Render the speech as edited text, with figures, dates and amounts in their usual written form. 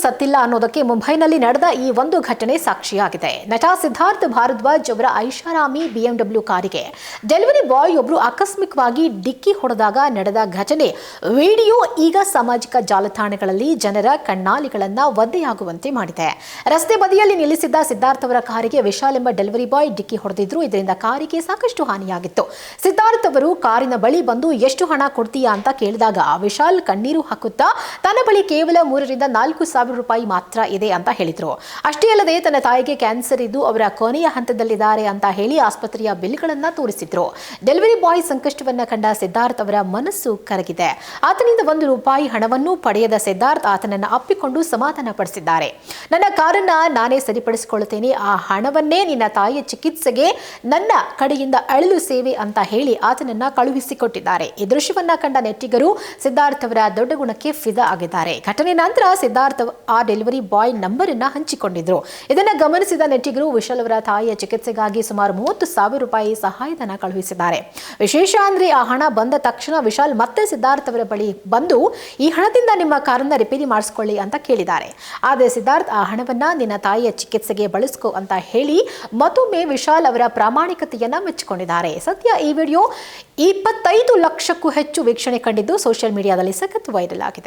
ಸತ್ತಿಲ್ಲ ಅನ್ನೋದಕ್ಕೆ ಮುಂಬೈನಲ್ಲಿ ನಡೆದ ಈ ಒಂದು ಘಟನೆ ಸಾಕ್ಷಿಯಾಗಿದೆ. ನಟ ಸಿದ್ಧಾರ್ಥ್ ಭಾರದ್ವಾಜ್ ಅವರ ಐಷಾರಾಮಿ BMW ಕಾರಿಗೆ ಡೆಲಿವರಿ ಬಾಯ್ ಒಬ್ಬರು ಆಕಸ್ಮಿಕವಾಗಿ ಡಿಕ್ಕಿ ಹೊಡೆದಾಗ ನಡೆದ ಘಟನೆ ವಿಡಿಯೋ ಈಗ ಸಾಮಾಜಿಕ ಜಾಲತಾಣಗಳಲ್ಲಿ ಜನರ ಕಣ್ಣಾಲಿಗಳನ್ನ ಒದ್ದೆಯಾಗುವಂತೆ ಮಾಡಿದೆ. ರಸ್ತೆ ಬದಿಯಲ್ಲಿ ನಿಲ್ಲಿಸಿದ್ದ ಸಿದ್ಧಾರ್ಥ್ ಅವರ ಕಾರಿಗೆ ವಿಶಾಲ್ ಎಂಬ ಡೆಲಿವರಿ ಬಾಯ್ ಡಿಕ್ಕಿ ಹೊಡೆದಿದ್ರು. ಇದರಿಂದ ಕಾರಿಗೆ ಸಾಕಷ್ಟು ಹಾನಿಯಾಗಿತ್ತು. ಸಿದ್ಧಾರ್ಥ್ ಅವರು ಕಾರಿನ ಬಳಿ ಬಂದು ಎಷ್ಟು ಹಣ ಕೊಡ್ತೀಯಾ ಅಂತ ಕೇಳಿದಾಗ ವಿಶಾಲ್ ಕಣ್ಣೀರು ಹಾಕುತ್ತಾ ತನ್ನ ಬಳಿ ಕೇವಲ 3,000 ರಿಂದ 4,000 ರೂಪಾಯಿ ಮಾತ್ರ ಇದೆ ಅಂತ ಹೇಳಿದ್ರು. ಅಷ್ಟೇ ಅಲ್ಲದೆ ತನ್ನ ತಾಯಿಗೆ ಕ್ಯಾನ್ಸರ್ ಇದ್ದು ಅವರ ಕೊನೆಯ ಹಂತದಲ್ಲಿದ್ದಾರೆ ಅಂತ ಹೇಳಿ ಆಸ್ಪತ್ರೆಯ ಬಿಲ್ಗಳನ್ನ ತೋರಿಸಿದ್ರು. ಡೆಲಿವರಿ ಬಾಯ್ ಸಂಕಷ್ಟವನ್ನ ಕಂಡ ಸಿದ್ಧಾರ್ಥ್ ಅವರ ಮನಸ್ಸು ಕರಗಿದೆ. ಆತನಿಂದ 1 ರೂಪಾಯಿ ಹಣವನ್ನು ಪಡೆಯದ ಸಿದ್ಧಾರ್ಥ್ ಆತನನ್ನ ಅಪ್ಪಿಕೊಂಡು ಸಮಾಧಾನ ಪಡಿಸಿದ್ದಾರೆ. ನನ್ನ ಕಾರನ್ನ ನಾನೇ ಸರಿಪಡಿಸಿಕೊಳ್ಳುತ್ತೇನೆ, ಆ ಹಣವನ್ನೇ ನಿನ್ನ ತಾಯಿಯ ಚಿಕಿತ್ಸೆಗೆ ನನ್ನ ಕಡೆಯಿಂದ ಅಳಿಲು ಸೇವೆ ಅಂತ ಹೇಳಿ ಆತನನ್ನ ಕಳುಹಿಸಿಕೊಟ್ಟಿದ್ದಾರೆ. ಈ ದೃಶ್ಯವನ್ನ ಕಂಡ ನೆಟ್ಟಿಗರು ಸಿದ್ಧಾರ್ಥ್ ಅವರ ದೊಡ್ಡ ಗುಣಕ್ಕೆ ಫಿದಾ ಆಗಿದ್ದಾರೆ. ಘಟನೆ ನಂತರ ಸಿದ್ಧಾರ್ಥ್ ಆ ಡೆಲಿವರಿ ಬಾಯ್ ನಂಬರ್ ಅನ್ನ ಹಂಚಿಕೊಂಡಿದ್ರು. ಇದನ್ನ ಗಮನಿಸಿದ ನೆಟ್ಟಿಗರು ವಿಶಾಲ್ ಅವರ ತಾಯಿಯ ಚಿಕಿತ್ಸೆಗಾಗಿ ಸುಮಾರು 30,000 ರೂಪಾಯಿ ಸಹಾಯಧನ ಕಳುಹಿಸಿದ್ದಾರೆ. ವಿಶೇಷ ಅಂದ್ರೆ ಆ ಹಣ ಬಂದ ತಕ್ಷಣ ವಿಶಾಲ್ ಮತ್ತೆ ಸಿದ್ಧಾರ್ಥ್ ಅವರ ಬಳಿ ಬಂದು ಈ ಹಣದಿಂದ ನಿಮ್ಮ ಕಾರನ್ನ ರಿಪೇರಿ ಮಾಡಿಸ್ಕೊಳ್ಳಿ ಅಂತ ಕೇಳಿದ್ದಾರೆ. ಆದರೆ ಸಿದ್ಧಾರ್ಥ್ ಆ ಹಣವನ್ನ ನಿನ್ನ ತಾಯಿಯ ಚಿಕಿತ್ಸೆಗೆ ಬಳಸ್ಕೋ ಅಂತ ಹೇಳಿ ಮತ್ತೊಮ್ಮೆ ವಿಶಾಲ್ ಅವರ ಪ್ರಾಮಾಣಿಕತೆಯನ್ನ ಮೆಚ್ಚಿಕೊಂಡಿದ್ದಾರೆ. ಸದ್ಯ ಈ ವಿಡಿಯೋ 25 ಲಕ್ಷಕ್ಕೂ ಹೆಚ್ಚು ವೀಕ್ಷಣೆ ಕಂಡಿದ್ದು ಸೋಷಿಯಲ್ ಮೀಡಿಯಾದಲ್ಲಿ ಸಖತ್ ವೈರಲ್ ಆಗಿದೆ.